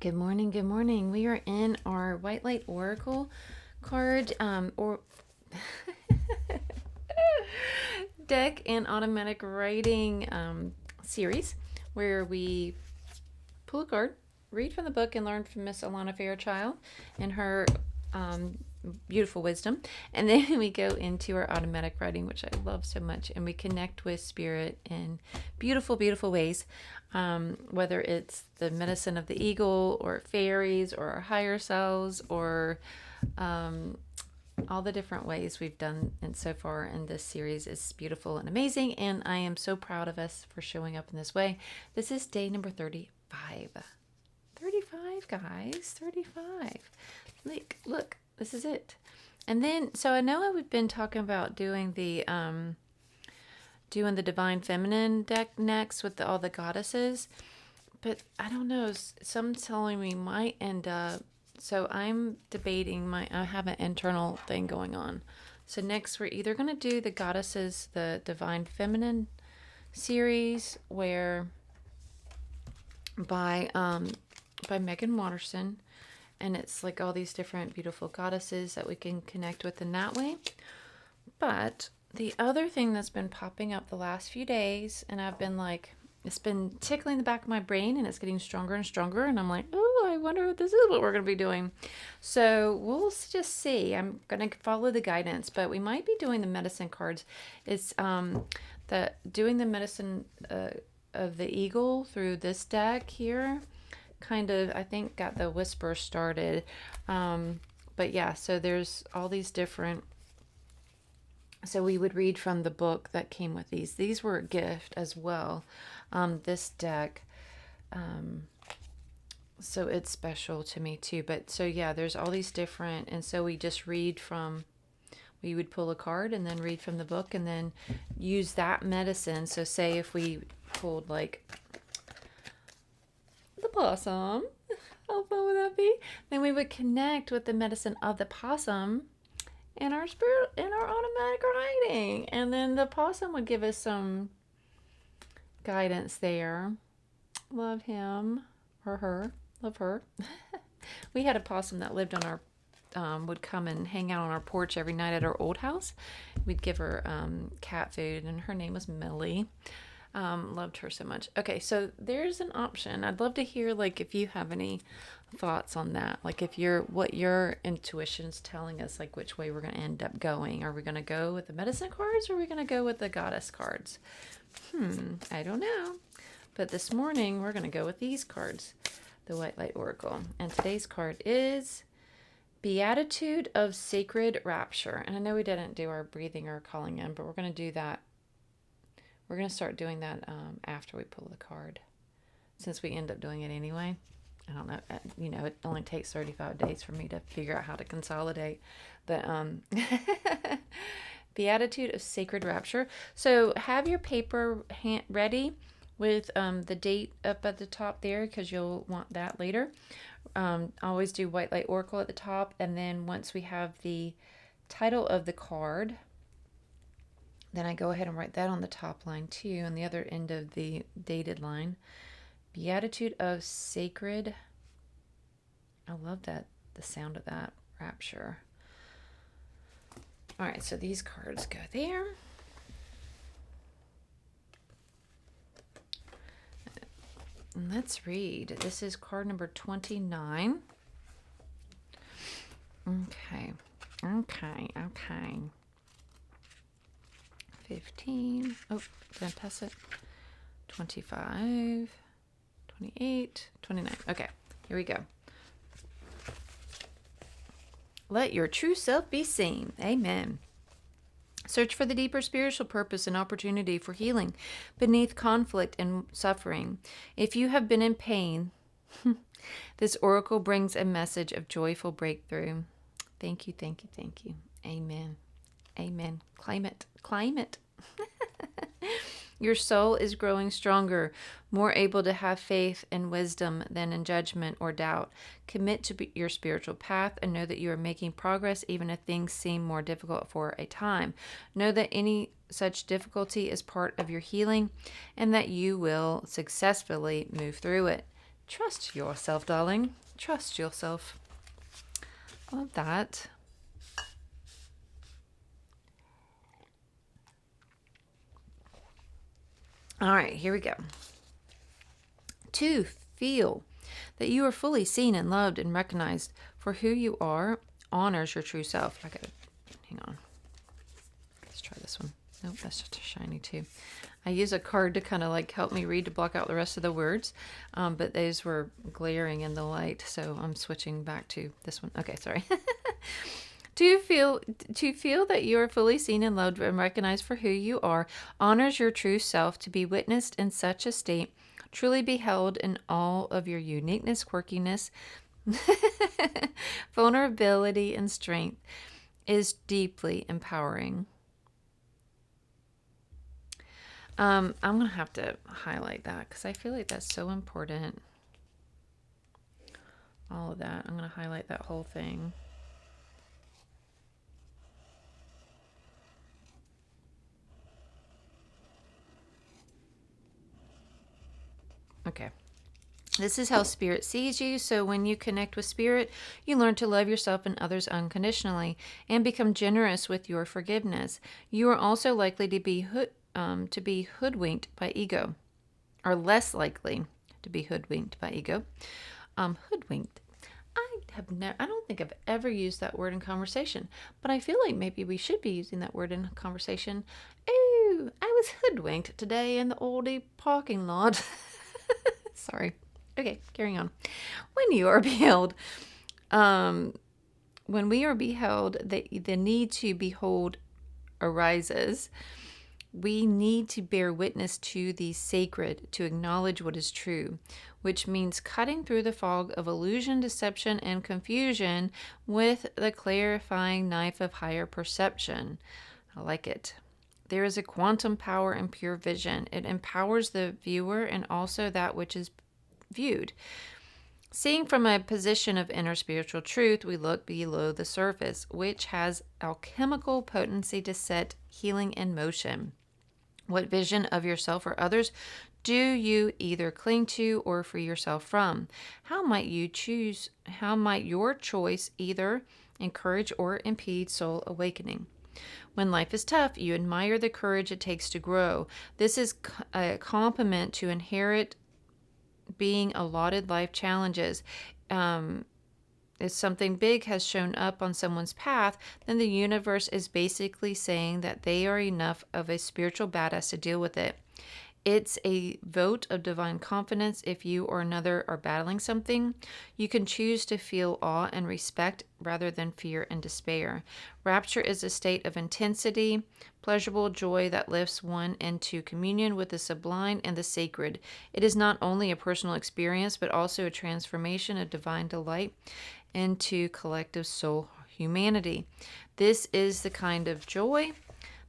Good morning. Good morning. We are in our White Light Oracle card or deck and automatic writing series where we pull a card, read from the book, and learn from Miss Alana Fairchild and her beautiful wisdom. And then we go into our automatic writing, which I love so much, and we connect with spirit in beautiful, beautiful ways. Whether it's the medicine of the eagle or fairies or our higher selves or all the different ways we've done and so far in this series is beautiful and amazing, and I am so proud of us for showing up in this way. This is day number 35. 35, guys. 35. Look, this is it. And then, so I know we've been talking about doing the divine feminine deck next with all the goddesses, but I don't know, some telling me might end up, so I'm debating, I have an internal thing going on. So next we're either going to do the goddesses, the divine feminine series, where by Megan Watterson, and it's like all these different beautiful goddesses that we can connect with in that way. But the other thing that's been popping up the last few days, and I've been like, it's been tickling the back of my brain, and it's getting stronger and stronger, and I'm like, oh, I wonder if this is what we're going to be doing. So we'll just see. I'm going to follow the guidance, but we might be doing the medicine cards. It's doing the medicine of the eagle through this deck here, kind of, I think, got the whisper started. But yeah, so there's all these different. So we would read from the book that came with these. These were a gift as well. This deck. So it's special to me too. But so yeah, there's all these different. And so we just read from, we would pull a card and then read from the book and then use that medicine. So say if we pulled like the possum, how fun would that be? Then we would connect with the medicine of the possum in our spirit, in our automatic writing, and then the possum would give us some guidance there. Love him or her. Love her. We had a possum that lived on our would come and hang out on our porch every night at our old house. We'd give her cat food, and her name was Millie. Loved her so much. Okay, so there's an option. I'd love to hear, like, if you have any thoughts on that, like if what your intuition's telling us, like which way we're going to end up going. Are we going to go with the medicine cards, or are we going to go with the goddess cards? I don't know, but this morning we're going to go with these cards, the White Light Oracle, and today's card is Beatitude of Sacred Rapture. And I know we didn't do our breathing or calling in, but we're going to do that. We're going to start doing that after we pull the card, since we end up doing it anyway. I don't know, it only takes 35 days for me to figure out how to consolidate. But Beatitude of Sacred Rapture. So have your paper ready with the date up at the top there, because you'll want that later. Always do White Light Oracle at the top, and then once we have the title of the card, then I go ahead and write that on the top line too, on the other end of the dated line. Beatitude of Sacred. I love that, the sound of that, Rapture. All right, so these cards go there. And let's read. This is card number 29. Okay. 15. Oh, did I pass it? 25, 28, 29. Okay, here we go. Let your true self be seen. Amen. Search for the deeper spiritual purpose and opportunity for healing beneath conflict and suffering. If you have been in pain, this oracle brings a message of joyful breakthrough. Thank you, thank you, thank you. Amen. Amen. Claim it. Claim it. Your soul is growing stronger, more able to have faith and wisdom than in judgment or doubt. Commit to your spiritual path and know that you are making progress even if things seem more difficult for a time. Know that any such difficulty is part of your healing and that you will successfully move through it. Trust yourself, darling. Trust yourself. Love that. All right, here we go. To feel that you are fully seen and loved and recognized for who you are honors your true self. Hang on. Let's try this one. Nope, that's just shiny too. I use a card to kind of like help me read to block out the rest of the words, but those were glaring in the light, so I'm switching back to this one. Okay, sorry. To feel that you are fully seen and loved and recognized for who you are honors your true self. To be witnessed in such a state, truly beheld in all of your uniqueness, quirkiness, vulnerability, and strength, is deeply empowering. I'm going to have to highlight that because I feel like that's so important. All of that. I'm going to highlight that whole thing. Okay. This is how Spirit sees you. So when you connect with Spirit, you learn to love yourself and others unconditionally and become generous with your forgiveness. You are also likely to be hoodwinked by ego, or less likely to be hoodwinked by ego. Hoodwinked. I don't think I've ever used that word in conversation, but I feel like maybe we should be using that word in conversation. Oh, I was hoodwinked today in the oldie parking lot. Sorry. Okay, carrying on. When you are beheld, when we are beheld, the need to behold arises. We need to bear witness to the sacred, to acknowledge what is true, which means cutting through the fog of illusion, deception, and confusion with the clarifying knife of higher perception. I like it. There is a quantum power in pure vision. It empowers the viewer and also that which is viewed. Seeing from a position of inner spiritual truth, we look below the surface, which has alchemical potency to set healing in motion. What vision of yourself or others do you either cling to or free yourself from? How might your choice either encourage or impede soul awakening? When life is tough, you admire the courage it takes to grow. This is a complement to inherit being allotted life challenges. If something big has shown up on someone's path, then the universe is basically saying that they are enough of a spiritual badass to deal with it. It's a vote of divine confidence. If you or another are battling something, you can choose to feel awe and respect rather than fear and despair. Rapture is a state of intensity, pleasurable joy that lifts one into communion with the sublime and the sacred. It is not only a personal experience, but also a transformation of divine delight into collective soul humanity. This is the kind of joy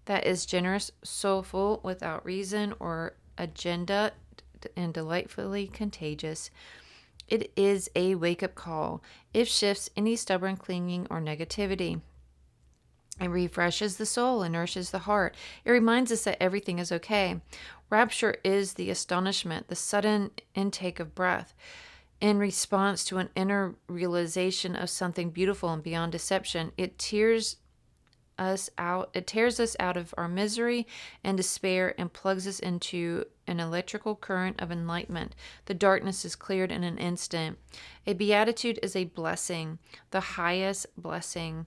that is generous, soulful, without reason or agenda, and delightfully contagious. It is a wake-up call. It shifts any stubborn clinging or negativity. It refreshes the soul and nourishes the heart. It reminds us that everything is okay. Rapture is the astonishment, the sudden intake of breath in response to an inner realization of something beautiful and beyond deception. It tears us out of our misery and despair and plugs us into an electrical current of enlightenment. The darkness is cleared in an instant. A beatitude is a blessing, the highest blessing.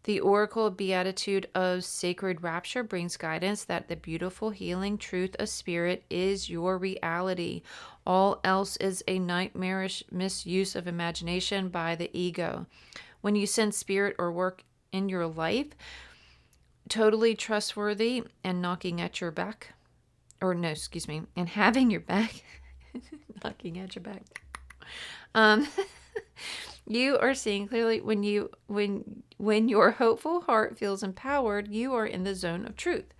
The oracle of beatitude of sacred rapture brings guidance that the beautiful healing truth of spirit is your reality. All else is a nightmarish misuse of imagination by the ego. When you sense spirit or work in your life, totally trustworthy and knocking at your back, and having your back, knocking at your back. You are seeing clearly. When your hopeful heart feels empowered, you are in the zone of truth.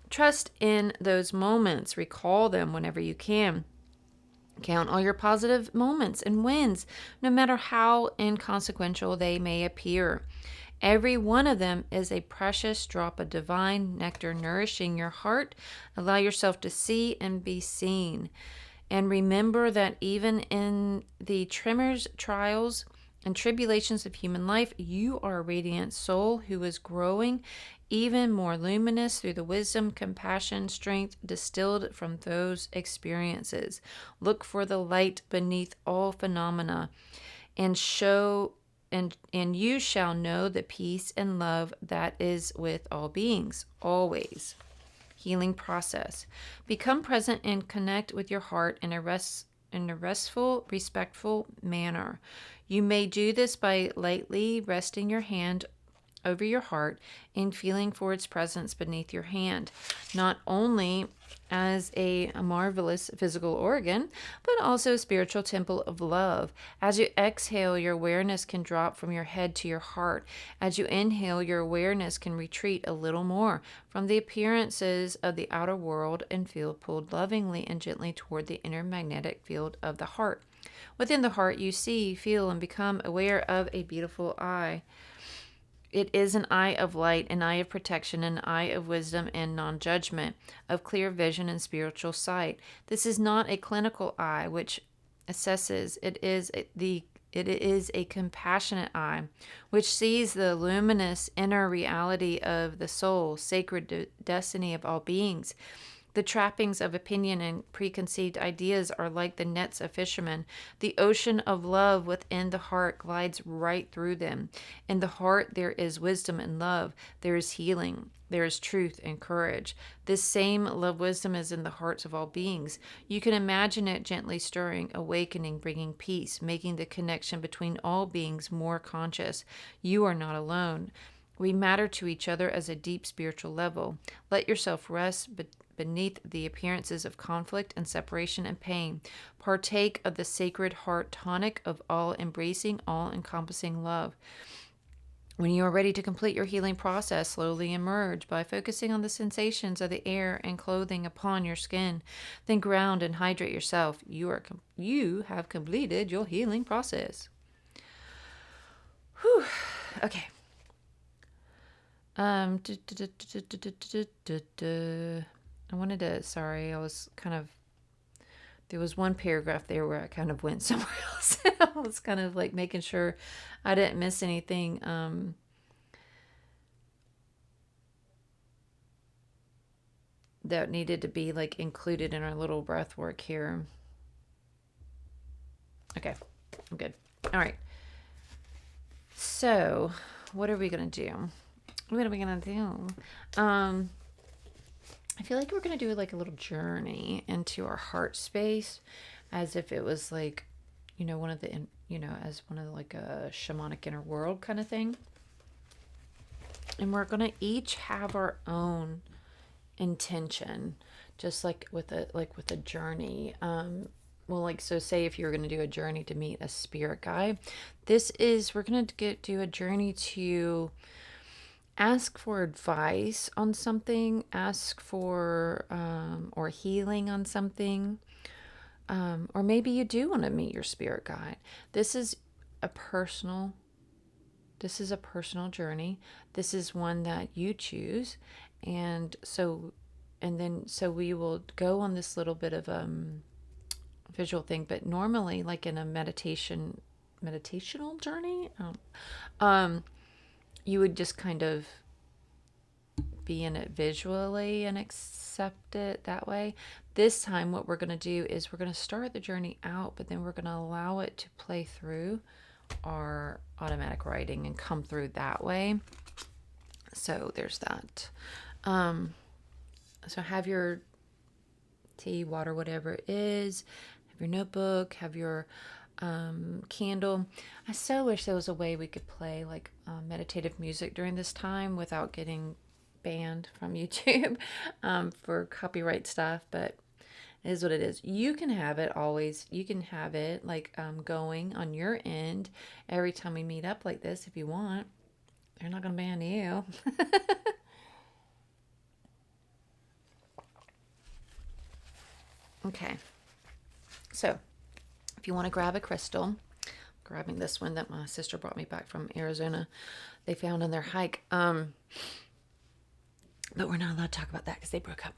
Trust in those moments. Recall them whenever you can. Count all your positive moments and wins, no matter how inconsequential they may appear. Every one of them is a precious drop of divine nectar nourishing your heart. Allow yourself to see and be seen. And remember that even in the tremors, trials, and tribulations of human life, you are a radiant soul who is growing even more luminous through the wisdom, compassion, strength distilled from those experiences. Look for the light beneath all phenomena and and you shall know the peace and love that is with all beings, always. Healing process. Become present and connect with your heart in a restful, respectful manner. You may do this by lightly resting your hand over your heart and feeling for its presence beneath your hand, not only as a marvelous physical organ, but also a spiritual temple of love. As you exhale, your awareness can drop from your head to your heart. As you inhale, your awareness can retreat a little more from the appearances of the outer world and feel pulled lovingly and gently toward the inner magnetic field of the heart. Within the heart, you see, feel, and become aware of a beautiful eye. It is an eye of light, an eye of protection, an eye of wisdom and non-judgment, of clear vision and spiritual sight. This is not a clinical eye which assesses. It is a compassionate eye which sees the luminous inner reality of the soul, sacred destiny of all beings. The trappings of opinion and preconceived ideas are like the nets of fishermen. The ocean of love within the heart glides right through them. In the heart there is wisdom and love. There is healing. There is truth and courage. This same love wisdom is in the hearts of all beings. You can imagine it gently stirring, awakening, bringing peace, making the connection between all beings more conscious. You are not alone. We matter to each other as a deep spiritual level. Let yourself rest beneath the appearances of conflict and separation and pain. Partake of the sacred heart tonic of all-embracing, all-encompassing love. When you are ready to complete your healing process, slowly emerge by focusing on the sensations of the air and clothing upon your skin. Then ground and hydrate yourself. You have completed your healing process. Whew. Okay. I was kind of, there was one paragraph there where I kind of went somewhere else. I was kind of like making sure I didn't miss anything that needed to be like included in our little breath work here. Okay, I'm good. All right. So, what are we going to do? What are we going to do? I feel like we're going to do like a little journey into our heart space as if it was like, one of the, as one of the, like a shamanic inner world kind of thing. And we're going to each have our own intention, just like with a journey. So say if you're going to do a journey to meet a spirit guide, we're going to do a journey to ask for advice on something, ask for or healing on something, or maybe you do want to meet your spirit guide. This is a personal journey. This is one that you choose, and so we will go on this little bit of visual thing. But normally, like in a meditational journey, you would just kind of be in it visually and accept it that way. This time, what we're going to do is we're going to start the journey out, but then we're going to allow it to play through our automatic writing and come through that way. So there's that. So have your tea, water, whatever it is, have your notebook, have your candle. I so wish there was a way we could play like meditative music during this time without getting banned from YouTube for copyright stuff, but it is what it is. You can have it always. You can have it like going on your end every time we meet up like this if you want. They're not going to ban you. Okay. So if you want to grab a crystal, I'm grabbing this one that my sister brought me back from Arizona. They found on their hike. But we're not allowed to talk about that because they broke up.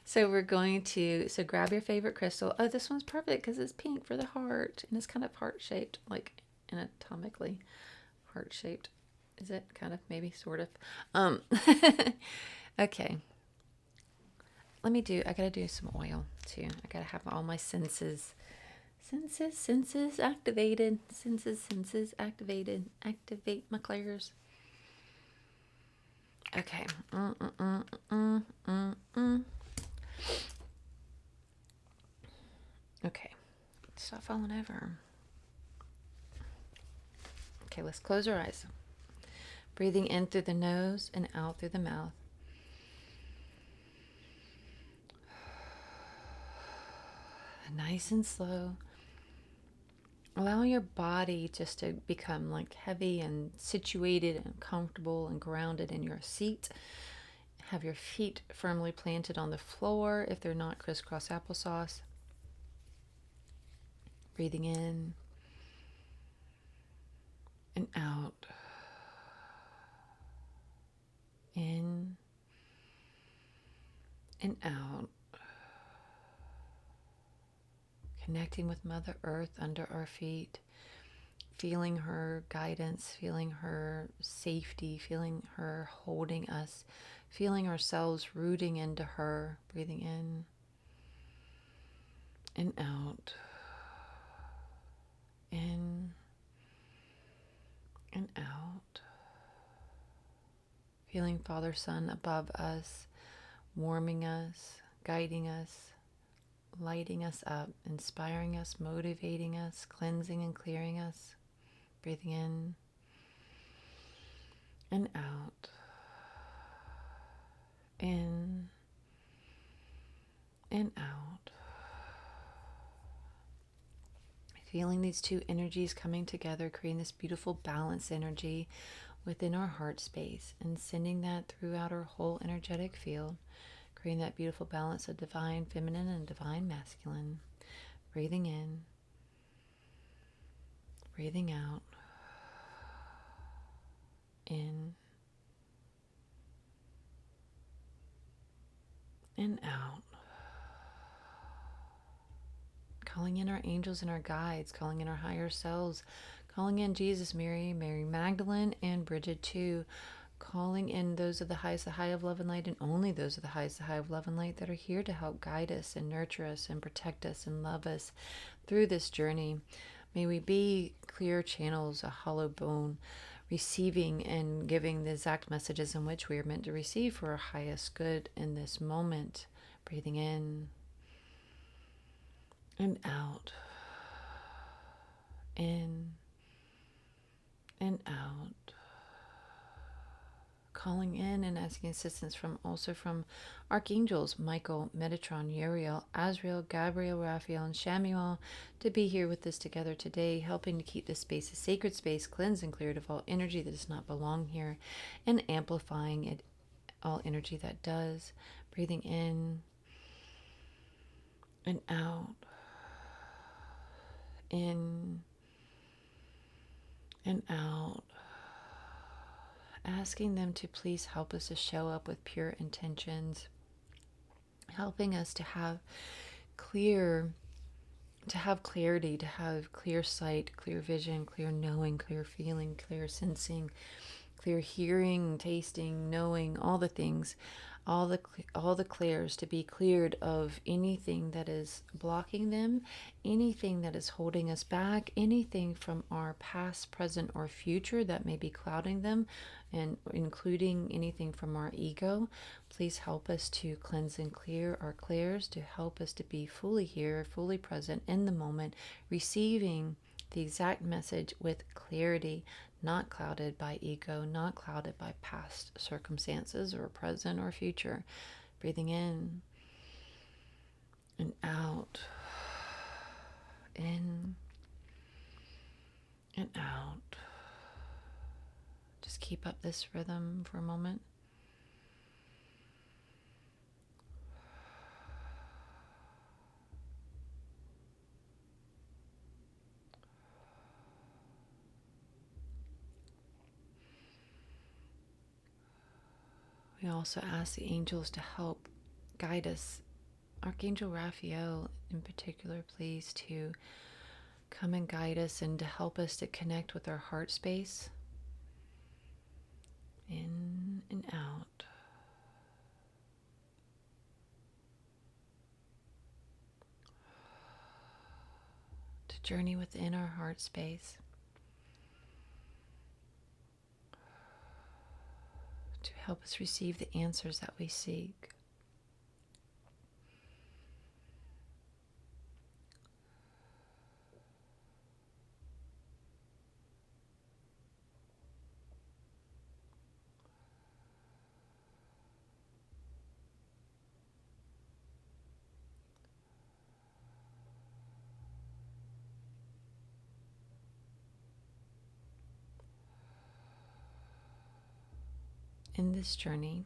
So we're going to, so grab your favorite crystal. Oh, this one's perfect because it's pink for the heart. And it's kind of heart-shaped, like anatomically heart-shaped. Is it? Kind of, maybe, sort of. Okay. I gotta do some oil too. I gotta have all my senses activated. Senses activated. Activate my clairs. Okay. Okay. Stop falling over. Okay, let's close our eyes. Breathing in through the nose and out through the mouth. Nice and slow. Allowing your body just to become like heavy and situated and comfortable and grounded in your seat. Have your feet firmly planted on the floor if they're not crisscross applesauce. Breathing in and out. In and out. Connecting with Mother Earth under our feet. Feeling her guidance, feeling her safety, feeling her holding us, feeling ourselves rooting into her. Breathing in and out. In and out. Feeling Father Sun above us, warming us, guiding us, lighting us up, inspiring us, motivating us, cleansing and clearing us. Breathing in and out. In and out. Feeling these two energies coming together, creating this beautiful balance energy within our heart space and sending that throughout our whole energetic field, creating that beautiful balance of divine feminine and divine masculine. Breathing in, breathing out, in and out. Calling in our angels and our guides, calling in our higher selves, calling in Jesus, Mary Magdalene, and Bridget too. Calling in those of the highest, the high of love and light, and only those of the highest, the high of love and light that are here to help guide us and nurture us and protect us and love us through this journey. May we be clear channels, a hollow bone, receiving and giving the exact messages in which we are meant to receive for our highest good in this moment. Breathing in and out. In and out. Calling in and asking assistance from archangels Michael, Metatron, Uriel, Azrael, Gabriel, Raphael, and Shamuel to be here with us together today, helping to keep this space a sacred space, cleansed and cleared of all energy that does not belong here, and amplifying it, all energy that does. Breathing in and out. In and out. Asking them to please help us to show up with pure intentions, helping us to have clarity, to have clear sight, clear vision, clear knowing, clear feeling, clear sensing, clear hearing, tasting, knowing, all the things, all the clairs to be cleared of anything that is blocking them, anything that is holding us back, anything from our past, present, or future that may be clouding them, and including anything from our ego. Please help us to cleanse and clear our clairs, to help us to be fully here, fully present in the moment, receiving the exact message with clarity, not clouded by ego, not clouded by past circumstances or present or future. Breathing in and out, in and out. Just keep up this rhythm for a moment. We also ask the angels to help guide us. Archangel Raphael in particular, please, to come and guide us and to help us to connect with our heart space. In and out. To journey within our heart space. To help us receive the answers that we seek. In this journey,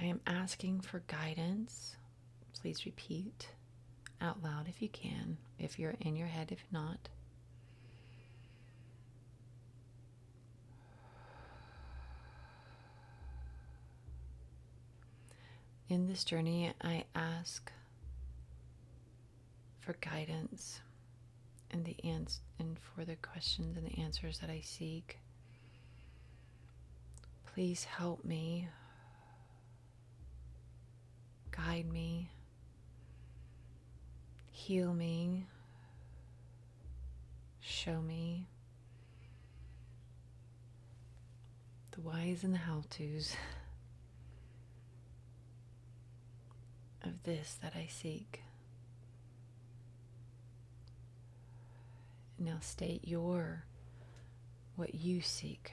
I am asking for guidance. Please repeat out loud if you can, if you're in your head, if not. In this journey, I ask for guidance and for the questions and the answers that I seek. Please help me, guide me, heal me, show me the whys and the how-tos of this that I seek. Now state what you seek.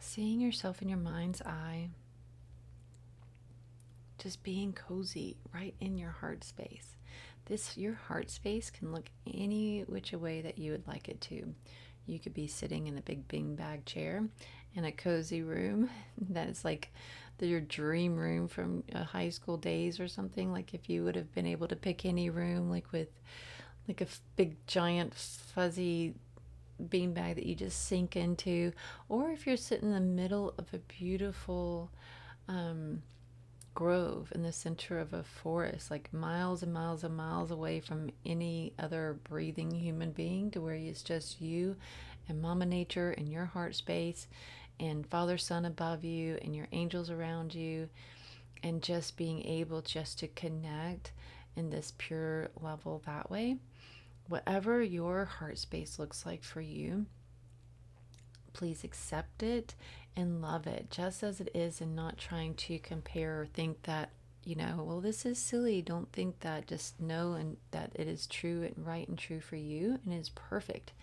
Seeing yourself in your mind's eye, just being cozy right in your heart space. Your heart space can look any which way that you would like it to. You could be sitting in a big beanbag chair in a cozy room that is like your dream room from high school days or something. Like if you would have been able to pick any room, like with like a big giant fuzzy beanbag that you just sink into, or if you're sitting in the middle of a beautiful grove in the center of a forest, like miles and miles and miles away from any other breathing human being, to where it's just you and Mama Nature and your heart space and Father Sun above you and your angels around you, and just being able just to connect in this pure level that way. Whatever your heart space looks like for you, please accept it and love it just as it is, and not trying to compare or think that, well, this is silly. Don't think that. Just know and that it is true and right and true for you, and it is perfect.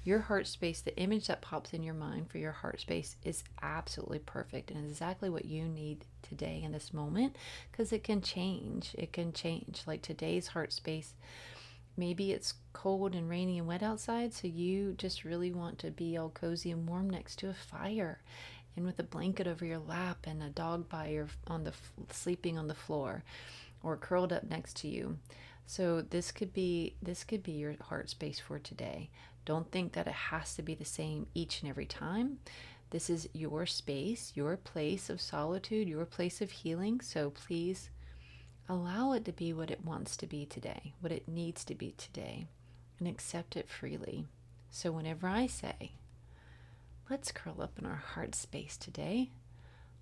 Your heart space, the image that pops in your mind for your heart space, is absolutely perfect and exactly what you need today in this moment, because it can change. It can change. Like today's heart space, maybe it's cold and rainy and wet outside, so you just really want to be all cozy and warm next to a fire and with a blanket over your lap and a dog by your sleeping on the floor or curled up next to you. So this could be your heart space for today. Don't think that it has to be the same each and every time. This is your space, your place of solitude, your place of healing. So please allow it to be what it wants to be today, what it needs to be today, and accept it freely. So whenever I say, let's curl up in our heart space today,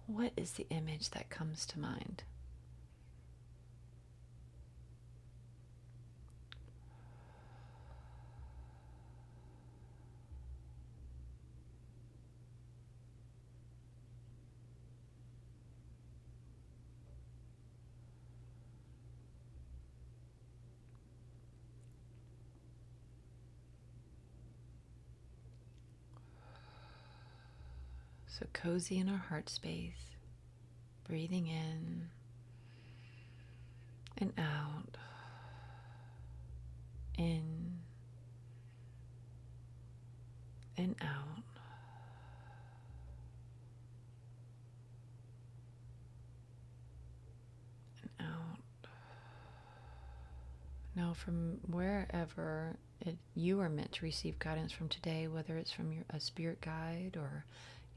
what is the image that comes to mind? So cozy in our heart space, breathing in and out, in and out. And out. Now, from wherever you are meant to receive guidance from today, whether it's from a spirit guide or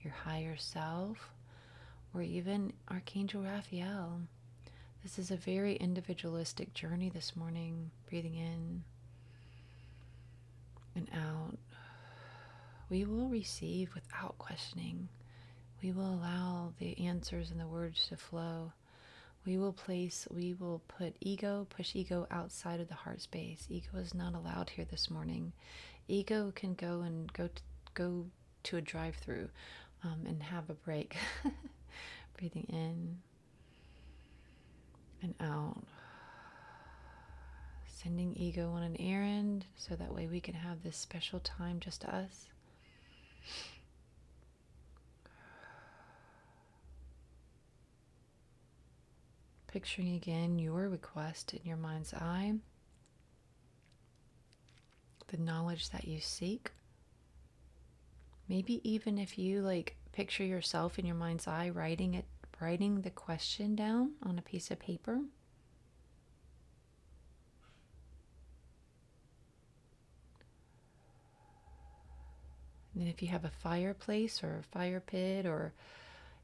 your higher self, or even Archangel Raphael, this is a very individualistic journey this morning. Breathing in and out. We will receive without questioning. We will allow the answers and the words to flow. We will push ego outside of the heart space. Ego is not allowed here this morning. Ego can go to a drive-through and have a break. Breathing in and out. Sending ego on an errand so that way we can have this special time just us. Picturing again your request in your mind's eye, the knowledge that you seek. Maybe even if you picture yourself in your mind's eye writing the question down on a piece of paper. And then if you have a fireplace or a fire pit or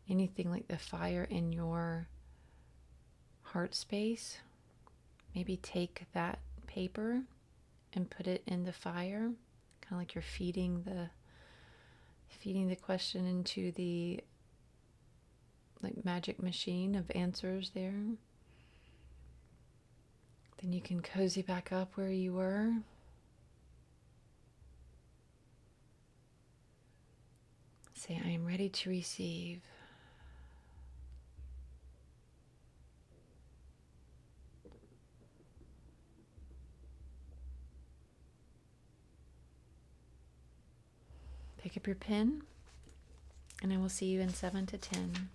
anything like the fire in your heart space, maybe take that paper and put it in the fire, kind of like you're feeding the question into the magic machine of answers there. Then you can cozy back up where you were. Say, I am ready to receive. Pick up your pen, and I will see you in 7 to 10.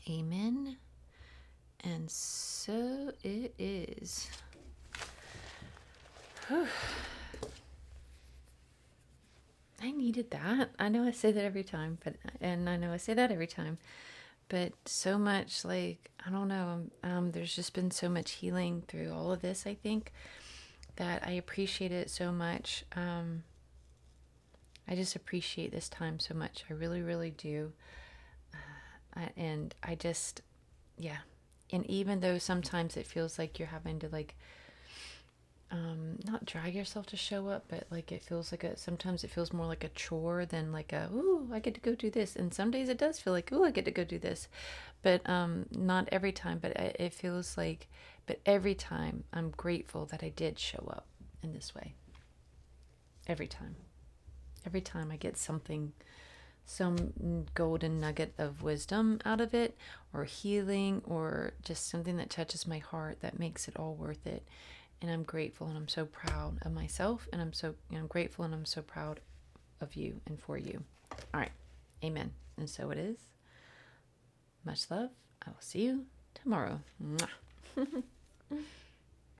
Amen. And so it is. Whew. I needed that. I know I say that every time, but so much, like, I don't know, there's just been so much healing through all of this, I think, that I appreciate it so much. I just appreciate this time so much. I really, really do. And I just, yeah. And even though sometimes it feels like you're having to, like, not drag yourself to show up, but like it feels like sometimes it feels more like a chore than like ooh, I get to go do this. And some days it does feel like, ooh, I get to go do this. But not every time, but it feels like, but every time I'm grateful that I did show up in this way. Every time. Every time I get something, some golden nugget of wisdom out of it, or healing, or just something that touches my heart that makes it all worth it. And I'm grateful, and I'm so proud of myself, and I'm grateful, and I'm so proud of you and for you. All right. Amen. And so it is. Much love. I will see you tomorrow. Mwah.